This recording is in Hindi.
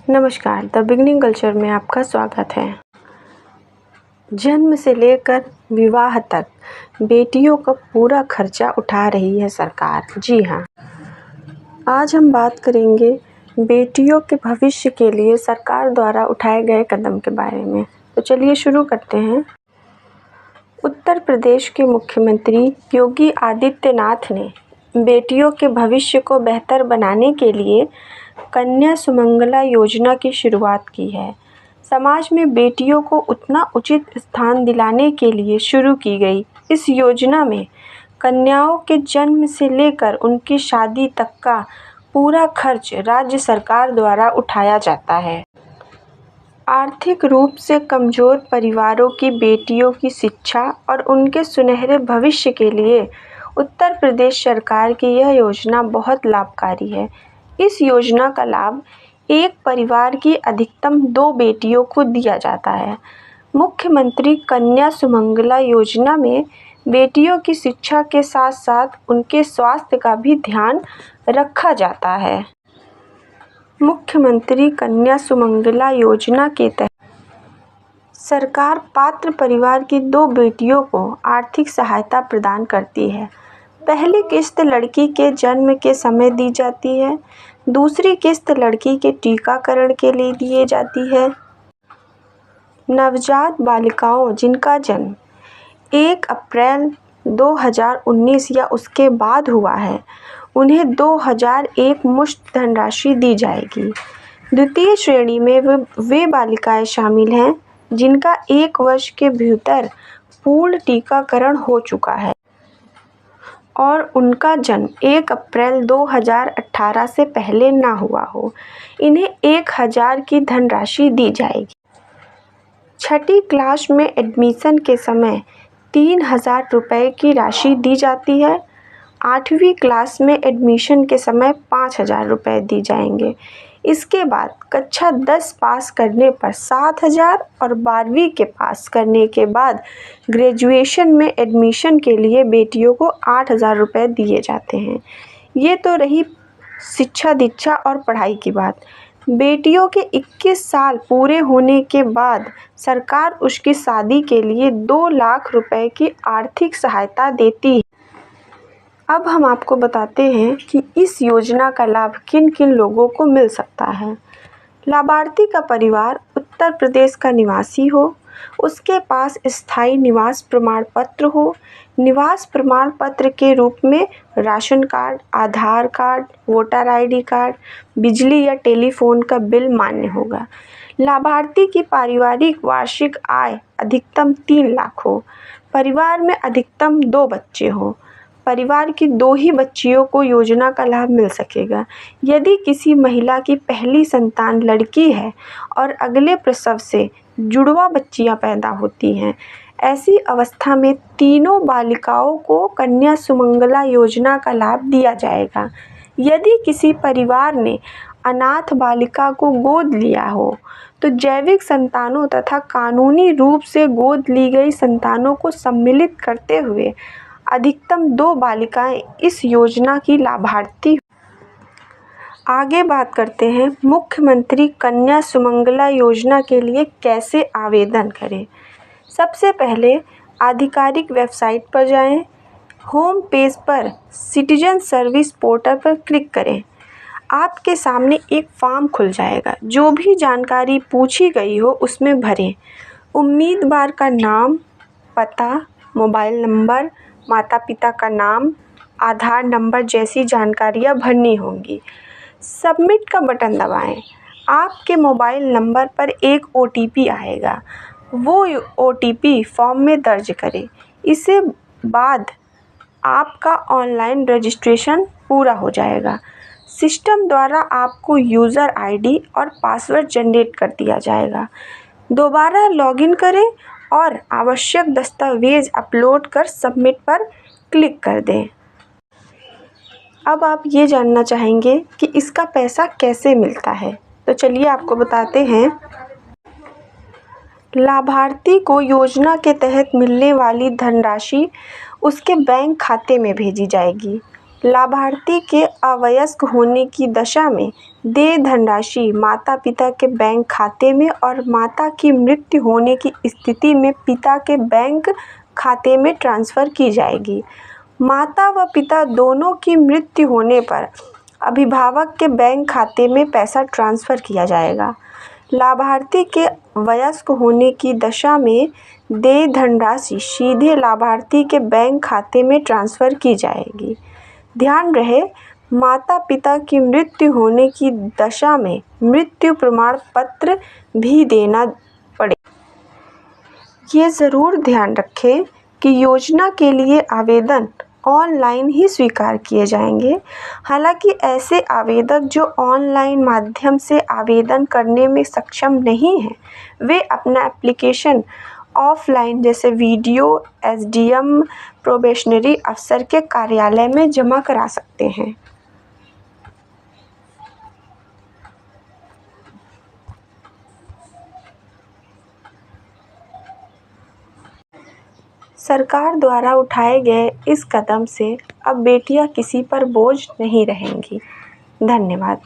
नमस्कार, द बिगनिंग कल्चर में आपका स्वागत है। जन्म से लेकर विवाह तक बेटियों का पूरा खर्चा उठा रही है सरकार। जी हाँ, आज हम बात करेंगे बेटियों के भविष्य के लिए सरकार द्वारा उठाए गए कदम के बारे में। तो चलिए शुरू करते हैं। उत्तर प्रदेश के मुख्यमंत्री योगी आदित्यनाथ ने बेटियों के भविष्य को बेहतर बनाने के लिए कन्या सुमंगला योजना की शुरुआत की है। समाज में बेटियों को उतना उचित स्थान दिलाने के लिए शुरू की गई इस योजना में कन्याओं के जन्म से लेकर उनकी शादी तक का पूरा खर्च राज्य सरकार द्वारा उठाया जाता है। आर्थिक रूप से कमज़ोर परिवारों की बेटियों की शिक्षा और उनके सुनहरे भविष्य के लिए उत्तर प्रदेश सरकार की यह योजना बहुत लाभकारी है। इस योजना का लाभ एक परिवार की अधिकतम 2 बेटियों को दिया जाता है। मुख्यमंत्री कन्या सुमंगला योजना में बेटियों की शिक्षा के साथ साथ उनके स्वास्थ्य का भी ध्यान रखा जाता है। मुख्यमंत्री कन्या सुमंगला योजना के तहत सरकार पात्र परिवार की 2 बेटियों को आर्थिक सहायता प्रदान करती है। पहली किस्त लड़की के जन्म के समय दी जाती है, दूसरी किस्त लड़की के टीकाकरण के लिए दी जाती है। नवजात बालिकाओं जिनका जन्म 1 अप्रैल 2019 या उसके बाद हुआ है, उन्हें 2001 मुश्त धनराशि दी जाएगी। द्वितीय श्रेणी में वे बालिकाएं शामिल हैं जिनका 1 वर्ष के भीतर पूर्ण टीकाकरण हो चुका है और उनका जन्म 1 अप्रैल 2018 से पहले ना हुआ हो। इन्हें 1000 की धनराशि दी जाएगी। छठी क्लास में एडमिशन के समय 3000 रुपये की राशि दी जाती है। 8वीं क्लास में एडमिशन के समय 5000 रुपये दी जाएंगे। इसके बाद कक्षा 10 पास करने पर 7000 और 12वीं के पास करने के बाद ग्रेजुएशन में एडमिशन के लिए बेटियों को 8000 रुपये दिए जाते हैं। ये तो रही शिक्षा दीक्षा और पढ़ाई की बात। बेटियों के 21 साल पूरे होने के बाद सरकार उसकी शादी के लिए 2 लाख रुपए की आर्थिक सहायता देती है। अब हम आपको बताते हैं कि इस योजना का लाभ किन किन लोगों को मिल सकता है। लाभार्थी का परिवार उत्तर प्रदेश का निवासी हो, उसके पास स्थायी निवास प्रमाण पत्र हो, निवास प्रमाण पत्र के रूप में राशन कार्ड, आधार कार्ड, वोटर आईडी कार्ड, बिजली या टेलीफोन का बिल मान्य होगा। लाभार्थी की पारिवारिक वार्षिक आय अधिकतम 3 लाख हो। परिवार में अधिकतम 2 बच्चे हों। परिवार की 2 ही बच्चियों को योजना का लाभ मिल सकेगा। यदि किसी महिला की पहली संतान लड़की है और अगले प्रसव से जुड़वा बच्चियां पैदा होती हैं, ऐसी अवस्था में तीनों बालिकाओं को कन्या सुमंगला योजना का लाभ दिया जाएगा। यदि किसी परिवार ने अनाथ बालिका को गोद लिया हो तो जैविक संतानों तथा कानूनी रूप से गोद ली गई संतानों को सम्मिलित करते हुए अधिकतम 2 बालिकाएं इस योजना की लाभार्थी। आगे बात करते हैं मुख्यमंत्री कन्या सुमंगला योजना के लिए कैसे आवेदन करें। सबसे पहले आधिकारिक वेबसाइट पर जाएं। होम पेज पर सिटीजन सर्विस पोर्टल पर क्लिक करें। आपके सामने एक फॉर्म खुल जाएगा। जो भी जानकारी पूछी गई हो उसमें भरें। उम्मीदवार का नाम, पता, मोबाइल नंबर, माता पिता का नाम, आधार नंबर जैसी जानकारियां भरनी होंगी। सबमिट का बटन दबाएं। आपके मोबाइल नंबर पर एक OTP आएगा। वो OTP फॉर्म में दर्ज करें। इसके बाद आपका ऑनलाइन रजिस्ट्रेशन पूरा हो जाएगा। सिस्टम द्वारा आपको यूज़र ID और पासवर्ड जनरेट कर दिया जाएगा। दोबारा लॉगिन करें और आवश्यक दस्तावेज अपलोड कर सबमिट पर क्लिक कर दें। अब आप ये जानना चाहेंगे कि इसका पैसा कैसे मिलता है, तो चलिए आपको बताते हैं। लाभार्थी को योजना के तहत मिलने वाली धनराशि उसके बैंक खाते में भेजी जाएगी। लाभार्थी के अवयस्क होने की दशा में देय धनराशि माता पिता के बैंक खाते में और माता की मृत्यु होने की स्थिति में पिता के बैंक खाते में ट्रांसफ़र की जाएगी। माता व पिता दोनों की मृत्यु होने पर अभिभावक के बैंक खाते में पैसा ट्रांसफ़र किया जाएगा। लाभार्थी के वयस्क होने की दशा में देय धनराशि सीधे लाभार्थी के बैंक खाते में ट्रांसफ़र की जाएगी। ध्यान रहे, माता पिता की मृत्यु होने की दशा में मृत्यु प्रमाण पत्र भी देना पड़ेगा। ये ज़रूर ध्यान रखें कि योजना के लिए आवेदन ऑनलाइन ही स्वीकार किए जाएंगे। हालांकि ऐसे आवेदक जो ऑनलाइन माध्यम से आवेदन करने में सक्षम नहीं हैं, वे अपना एप्लीकेशन ऑफलाइन जैसे वीडियो एसडीएम प्रोबेशनरी अफसर के कार्यालय में जमा करा सकते हैं। सरकार द्वारा उठाए गए इस कदम से अब बेटियां किसी पर बोझ नहीं रहेंगी। धन्यवाद।